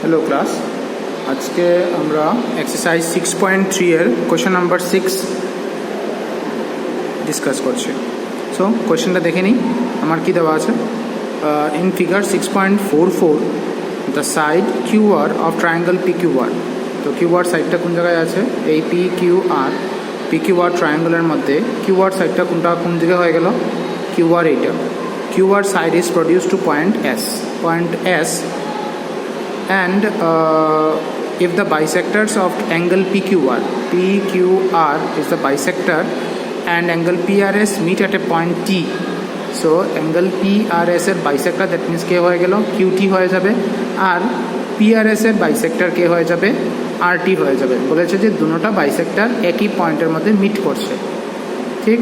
Hello class, আজকে আমরা exercise 6.3 এর কোয়েশ্চেন নাম্বার 6 ডিসকাস করছি। সো কোয়েশ্চেনটা দেখে নিই আমার কি দেওয়া আছে। In figure 6.44 the side QR of triangle PQR। তো কিউআর সাইডটা কোন জায়গায় আছে? এই PQR ট্রায়াঙ্গেলের মধ্যে কিউআর সাইডটা কোন জায়গায় হয়ে গেল? কিউআর এইটা। QR side is produced to point S, and if the bisectors of angle PQR is the bisector and angle PRS meet at a point T, so angle PRS এর bisector, that means কে হয়ে গেল? QT হয়ে যাবে, আর PRS এর bisector কে হয়ে যাবে? RT হয়ে যাবে। বলেছে যে দুটোটা বাইসেক্টর একই পয়েন্টের মধ্যে মিট করছে, ঠিক।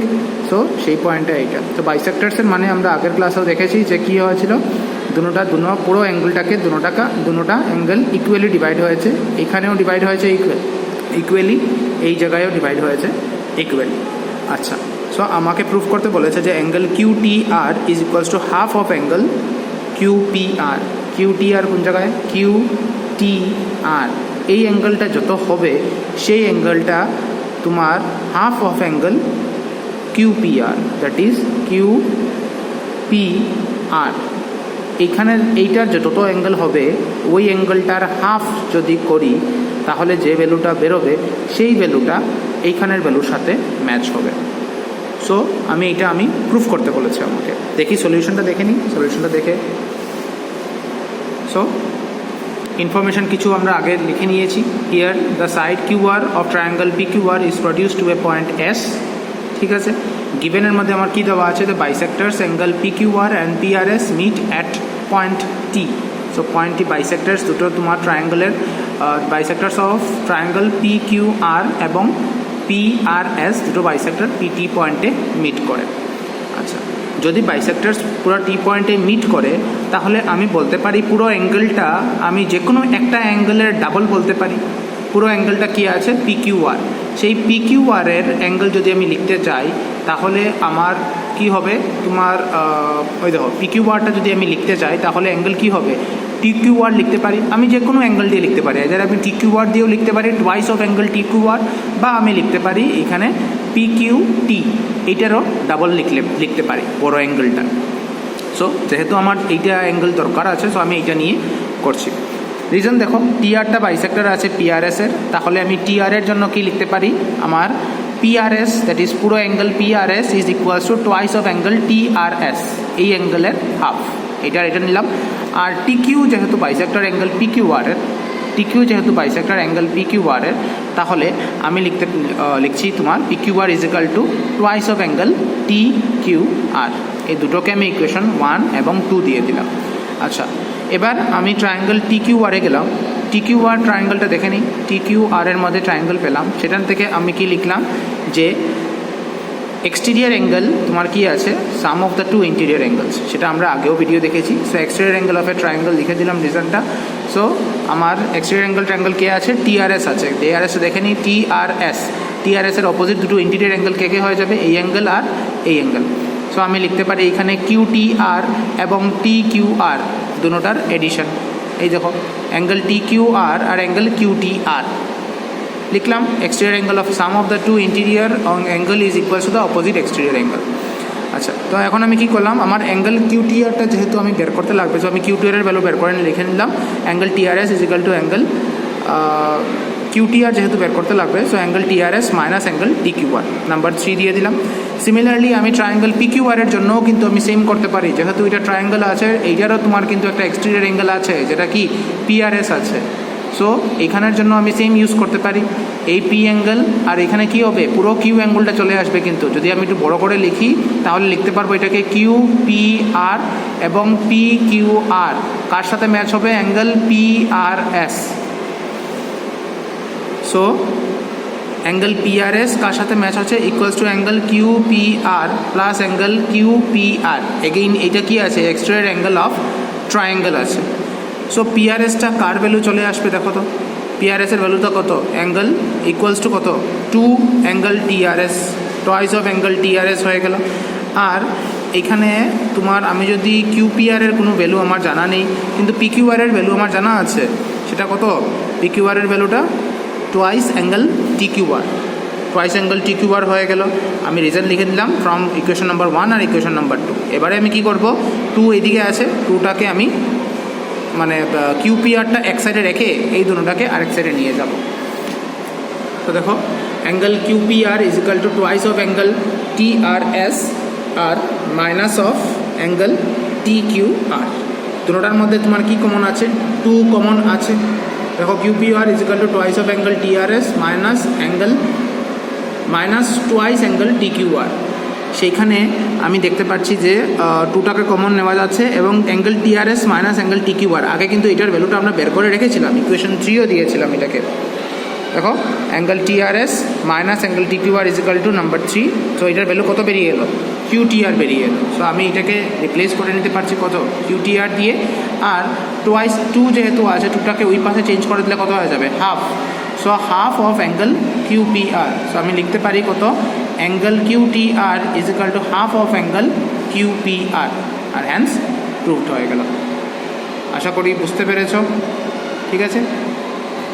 সো সেই পয়েন্টটা এইটা। তো বাইসেক্টার্সের মানে আমরা আগের ক্লাসেও দেখেছি যে কী হয়েছিল, পুরো অ্যাঙ্গেলটাকে দুটোটা অ্যাঙ্গেল ইকুয়ালি ডিভাইড হয়েছে। এখানেও ডিভাইড হয়েছে ইকুয়ালি, এই জায়গায়ও ডিভাইড হয়েছে ইকুয়ালি। আচ্ছা, সো আমাকে প্রুফ করতে বলেছে যে angle QTR is equals two half of angle QPR। QTR কোন জায়গায়? QTR। এই অ্যাঙ্গেলটা যত হবে সেই অ্যাঙ্গেলটা তোমার half of angle QPR, that is QPR। এইটার যত অ্যাঙ্গেল হবে ওই অ্যাঙ্গেলটার হাফ যদি করি তাহলে যে ভ্যালুটা বেরোবে সেই ভ্যালুটা এইখানের ভ্যালুর সাথে ম্যাচ হবে। সো আমি প্রুফ করতে বলেছি আমাকে। দেখি সলিউশনটা দেখে নিই। সলিউশনটা দেখে সো ইনফরমেশন কিছু আমরা আগে লিখে নিয়েছি। Here the side QR of triangle PQR is produced to a point S, ঠিক আছে। গিভেনের মধ্যে আমার কী দেওয়া আছে? The bisectors angle PQR and PRS meet at point T। So point T bisectors দুটো তোমার ট্রায়াঙ্গেলের বাইসেক্টার্স অফ ট্রায়াঙ্গেল PQR এবং PRS দুটো বাইসেক্টার PT পয়েন্টে মিট করে। আচ্ছা, যদি বাইসেক্টার্স পুরো T পয়েন্টে মিট করে তাহলে আমি বলতে পারি পুরো অ্যাঙ্গেলটা আমি যে কোনো একটা অ্যাঙ্গেলের ডাবল বলতে পারি। পুরো অ্যাঙ্গেলটা কী আছে? PQR। সেই PQR এর অ্যাঙ্গেল যদি আমি লিখতে চাই তাহলে আমার কি হবে? তোমার ওই দেখো, PQRটা যদি আমি লিখতে চাই তাহলে অ্যাঙ্গেল কি হবে? TQR লিখতে পারি। আমি যে কোনো অ্যাঙ্গেল দিয়ে লিখতে পারি, এদের আমি TQR দিয়েও লিখতে পারি, টুয়াইস অফ অ্যাঙ্গেল TQR, বা আমি লিখতে পারি এখানে PQT, এইটারও ডাবল লিখতে পারি বড় অ্যাঙ্গেলটা। সো যেহেতু আমার এইটা অ্যাঙ্গেল দরকার আছে, সো আমি এইটা নিয়ে করছি। রিজন দেখো, TRটা বাইসেক্টর আছে PRS এর, তাহলে আমি TR এর জন্য কি লিখতে পারি? আমার PRS, দ্যাট ইজ পুরো angle PRS is equals two twice of angle TRS, এই অ্যাঙ্গেলের হাফ। এটা নিলাম। আর TQ যেহেতু বাইসেক্টর অ্যাঙ্গেল PQR এর, তাহলে আমি লিখছি তোমার PQR is equal to twice of angle TQR। এই দুটোকে আমি ইকুয়েশন 1 এবং 2 দিয়ে দিলাম। আচ্ছা, এবার আমি ট্রায়াঙ্গেল TQR এ গেলাম। TQR ট্রায়াঙ্গেলটা দেখে নিই। TQR এর মধ্যে ট্রায়াঙ্গেল পেলাম, সেখান থেকে আমি কি লিখলাম যে এক্সটেরিয়ার অ্যাঙ্গেল তোমার কি আছে? Sum of the two interior angles, সেটা আমরা আগেও ভিডিও দেখেছি। So exterior angle of a triangle লিখে দিলাম রিজনটা। সো আমার এক্সটেরিয়ার ট্রায়াঙ্গেল কে আছে? TRS আছে। TRS দেখে নিই, TRS এর অপোজিট দুটো ইন্টেরিয়ার অ্যাঙ্গেল কে হয়ে যাবে? এই অ্যাঙ্গেল আর এই অ্যাঙ্গেল। সো আমি লিখতে পারি এখানে QTR এবং TQR দুটোটার এডিশন। এই দেখো, অ্যাঙ্গেল TQR আর অ্যাঙ্গেল QTR লিখলাম। Exterior angle of sum of the two interior angle is equals to the opposite exterior angle. আচ্ছা, তো এখন আমি কি করলাম? আমার অ্যাঙ্গেল QTRটা যেহেতু আমি বের করতে লাগবে, সো আমি QTR এর ভ্যালু বের করে লিখে নিলাম। Angle TRS is equal to angle QTR যেহেতু বের করতে লাগবে, so angle TRS minus angle TQR, number 3 দিয়ে দিলাম। সিমিলারলি আমি ট্রায়াঙ্গেল PQR এর জন্যও কিন্তু আমি সেম করতে পারি। যেহেতু এটা ট্রায়াঙ্গেল আছে, এইটারও তোমার কিন্তু একটা এক্সটেরিয়ার অ্যাঙ্গেল আছে যেটা কি PRS আছে। সো এখানের জন্য আমি সেম ইউজ করতে পারি। এই P অ্যাঙ্গেল আর এখানে কি হবে? পুরো Q অ্যাঙ্গেলটা চলে আসবে। কিন্তু যদি আমি একটু বড় করে লিখি তাহলে লিখতে পারবো এটাকে QPR এবং PQR কার সাথে ম্যাচ হবে? Angle PRS। So angle PRS কার সাথে ম্যাচ আছে? Equals to angle QPR plus angle QPR। Again এটা কি আছে? এক্সটেরিয়র অ্যাঙ্গেল অফ ট্রায়াঙ্গেল আছে। সো PRSটা কার ভ্যালু চলে আসবে? দেখো তো, PRS এর ভ্যালুটা কত? অ্যাঙ্গেল ইকুয়ালস টু কত? 2 angle TRS, twice of angle TRS হয়ে গেল। আর এখানে তোমার আমি যদি QPR এর কোনো ভ্যালু আমার জানা নেই কিন্তু PQR এর ভ্যালু আমার জানা আছে, সেটা কত, পি কিউ আরের ভ্যালুটা twice angle T Q R, twice angle T Q R হয়ে গেল। আমি রিজন লিখে দিলাম ফ্রম ইকুয়েশন নাম্বার 1 আর ইকুয়েশন নাম্বার 2। এবারে আমি কি করব, 2 এদিকে আছে, 2টাকে আমি মানে কিউপিআরটা এক সাইডে রেখে এই দুটোটাকে আরেক সাইডে নিয়ে যাব। তো দেখো angle QPR is equal to twice of angle T R S আর minus of angle T Q R. দুটোটার মধ্যে তোমার কি কমন আছে, 2 কমন আছে। দেখো QPR is equal to twice of angle T R S minus twice angle T Q R. সেইখানে আমি দেখতে পাচ্ছি যে 2টাকে কমন নেওয়া যাচ্ছে এবং angle TRS minus angle T Q R, আগে কিন্তু এটার ভ্যালুটা আমরা বের করে রেখেছিলাম, ইকুয়েশন 3ও দিয়েছিলাম এটাকে। দেখো angle TRS minus angle T Q R is equal to number 3। So এটার ভ্যালু কত বেরিয়ে এলো, কিউটিআর বেরিয়ে এলো। সো আমি এটাকে রিপ্লেস করে নিতে পারছি কত, কিউটিআর দিয়ে। আর টোয়াইস 2 যেহেতু আছে, 2টাকে ওই পাশে চেঞ্জ করে দিলে কত হয়ে যাবে, half. So half of angle QPR. So আমি লিখতে পারি কত, angle QTR is equal to half of angle QPR. আর হ্যান্স প্রুভড হয়ে গেল। আশা করি বুঝতে পেরেছ, ঠিক আছে।